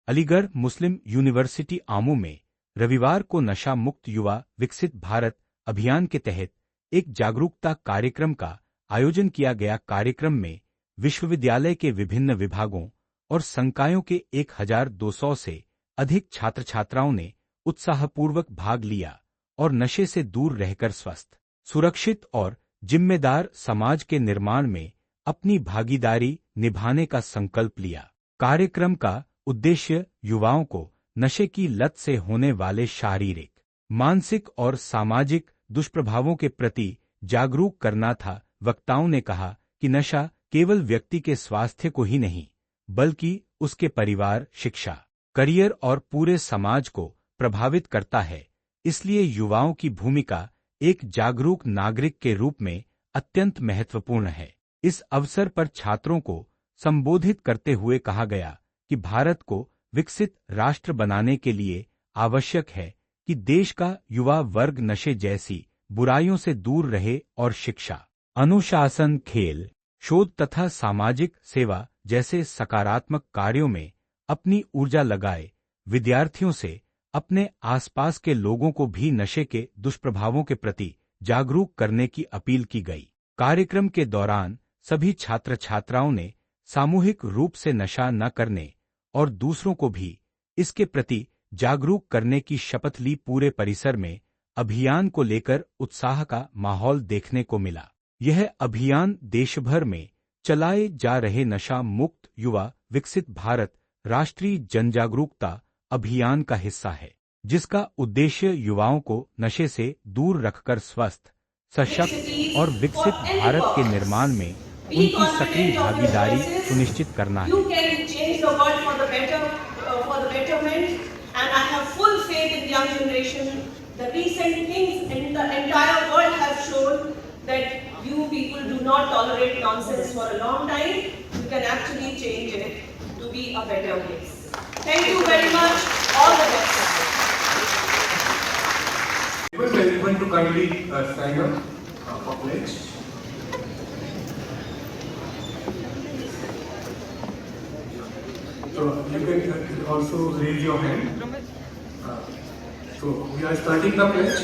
अलीगढ़ मुस्लिम university आमू में रविवार को नशा मुक्त युवा विकसित भारत अभियान के तहत एक जागरूकता कार्यक्रम का आयोजन किया गया। कार्यक्रम में विश्वविद्यालय के विभिन्न विभागों और संकायों के 1200 से अधिक छात्र छात्राओं ने उत्साहपूर्वक भाग लिया और नशे से दूर रहकर स्वस्थ, सुरक्षित और जिम्मेदार समाज के निर्माण में अपनी भागीदारी निभाने का संकल्प लिया। कार्यक्रम का उद्देश्य युवाओं को नशे की लत से होने वाले शारीरिक, मानसिक और सामाजिक दुष्प्रभावों के प्रति जागरूक करना था। वक्ताओं ने कहा कि नशा केवल व्यक्ति के स्वास्थ्य को ही नहीं, बल्कि उसके परिवार, शिक्षा, करियर और पूरे समाज को प्रभावित करता है। इसलिए युवाओं की भूमिका एक जागरूक नागरिक के रूप में अत्यंत महत्वपूर्ण है। इस अवसर पर छात्रों को संबोधित करते हुए कहा गया कि भारत को विकसित राष्ट्र बनाने के लिए आवश्यक है कि देश का युवा वर्ग नशे जैसी बुराइयों से दूर रहे और शिक्षा, अनुशासन, खेल, शोध तथा सामाजिक सेवा जैसे सकारात्मक कार्यों में अपनी ऊर्जा लगाए। विद्यार्थियों से अपने आसपास के लोगों को भी नशे के दुष्प्रभावों के प्रति जागरूक करने की अपील की गई। कार्यक्रम के दौरान सभी छात्र छात्राओं ने सामूहिक रूप से नशा न करने और दूसरों को भी इसके प्रति जागरूक करने की शपथ ली। पूरे परिसर में अभियान को लेकर उत्साह का माहौल देखने को मिला। यह अभियान देशभर में चलाए जा रहे नशा मुक्त युवा विकसित भारत राष्ट्रीय जनजागरूकता अभियान का हिस्सा है, जिसका उद्देश्य युवाओं को नशे से दूर रखकर स्वस्थ, सशक्त और विकसित भारत के निर्माण में उनकी सक्रिय भागीदारी सुनिश्चित करना है। You people do not tolerate nonsense for a long time. You can actually change it to be a better place. Thank you very much. All the best. I request everyone to kindly stand up for pledge. So you can also raise your hand. So we are starting the pledge.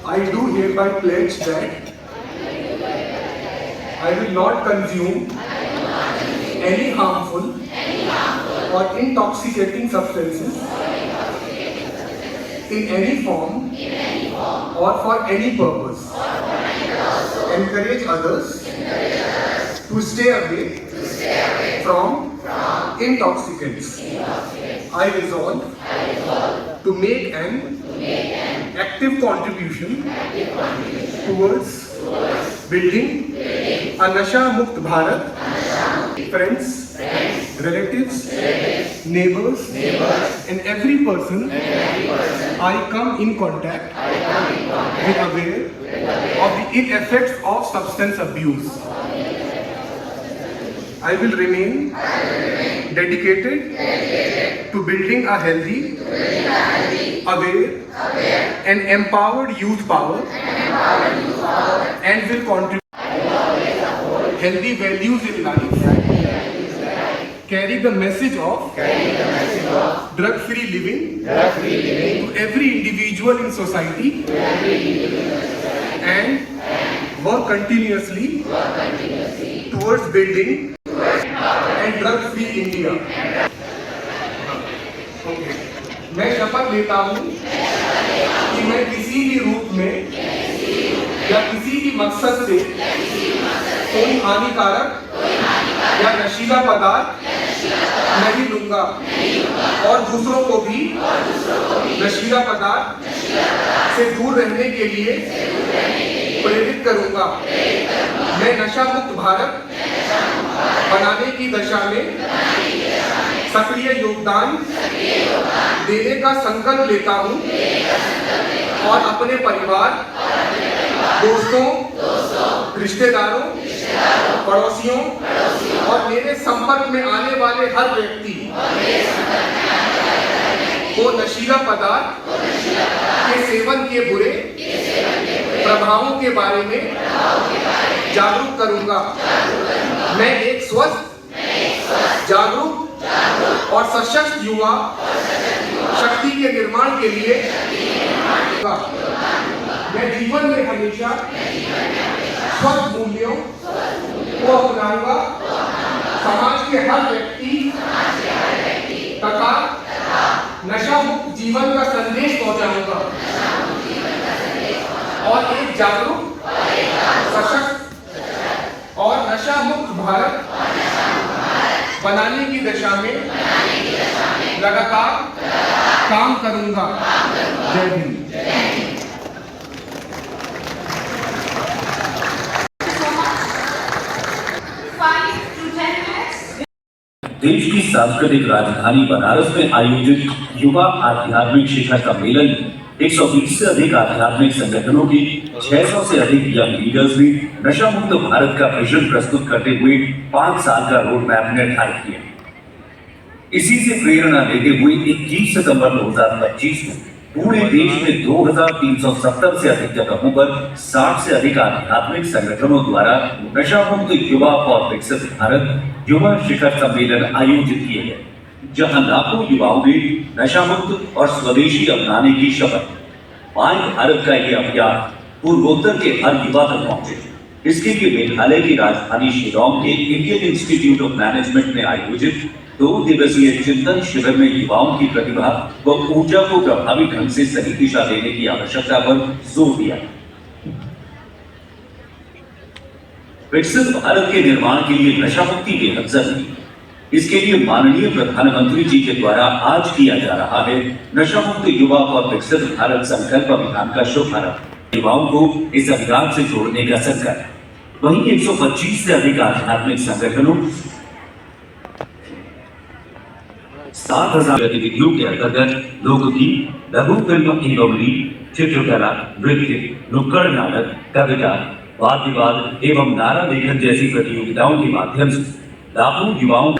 I do hereby pledge that I will not consume any harmful or intoxicating substances in any form or for any purpose. Encourage others to stay away from intoxicants. I resolve to make an active contribution towards building a Nasha Mukt Bharat. Friends, relatives, neighbors, and every person I come in contact with aware of the ill effects of substance abuse. I will remain dedicated to building a healthy, aware, and empowered youth power, and will contribute healthy values in life, carry the message of drug-free living to every individual in society, and work continuously towards building and drug-free India. Okay. मैं शपथ लेता हूँ कि मैं किसी भी रूप में या किसी भी मकसद से कोई हानिकारक या नशीला पदार्थ नहीं लूंगा और दूसरों को भी नशीला पदार्थ से दूर रहने के लिए प्रेरित करूंगा। मैं नशा मुक्त भारत बनाने की दिशा में सक्रिय योगदान देने का संकल्प लेता हूं और अपने परिवार, दोस्तों, रिश्तेदारों, पड़ोसियों और मेरे संपर्क में आने वाले हर व्यक्ति को नशीला पदार्थ के सेवन के बुरे प्रभावों के बारे में जागरूक करूंगा। मैं एक स्वस्थ, जागरूक और सशक्त युवा शक्ति के निर्माण के लिए मैं जीवन में हमेशा स्वस्थ मूल्यों को अपनाऊंगा, समाज के हर व्यक्ति तथा नशा मुक्त जीवन का संदेश पहुंचाऊंगा और एक जागरूक, सशक्त और नशा मुक्त भारत बनाने की दिशा में लगातार काम करूंगा। जय हिंद। देश की सांस्कृतिक राजधानी बनारस में आयोजित युवा आध्यात्मिक शिखर सम्मेलन में 120 से अधिक आध्यात्मिक संगठनों की 600 से अधिक यंग लीडर्स ने नशा मुक्त भारत का विजन प्रस्तुत करते हुए 5 साल का रोड मैप निर्धारित किया। इसी से प्रेरणा लेते हुए 21 सितंबर 2025 में पूरे देश में 2370 से अधिक जगहों पर 60 से अधिक आध्यात्मिक संगठनों द्वारा नशा मुक्त युवा और विकसित भारत युवा शिखर सम्मेलन आयोजित किए गए, जहां लाखों युवाओं ने नशा मुक्त और स्वदेशी अपनाने की शपथ। माय भारत का यह अभियान पूर्वोत्तर के हर युवा तक पहुंचे। इसके लिए मेघालय की राजधानी शिलांग के इंडियन इंस्टीट्यूट ऑफ मैनेजमेंट में आयोजित 2 दिवसीय चिंतन शिविर में युवाओं की प्रतिभा व ऊर्जा को प्रभावी ढंग से सही दिशा देने की आवश्यकता पर जोर दिया। विकसित भारत के निर्माण के लिए नशा मुक्ति बेहद जरूरी है। इसके लिए माननीय प्रधानमंत्री जी के द्वारा आज किया जा रहा है नशा मुक्त युवा और विकसित भारत संकल्प अभियान का शुभारंभ। युवाओं को इस अभियान से जोड़ने का संकल्प। वहीं 125 से अधिक आध्यात्मिक संगठनों 7000 गतिविधियों के अंतर्गत लोकगीत, लघु फिल्म इनोवली, चित्रकला, नृत्य, नुक्कड़ नाटक, कविता, वाद विवाद एवं नारा लेखन जैसी प्रतियोगिताओं के माध्यम से लाखों युवाओं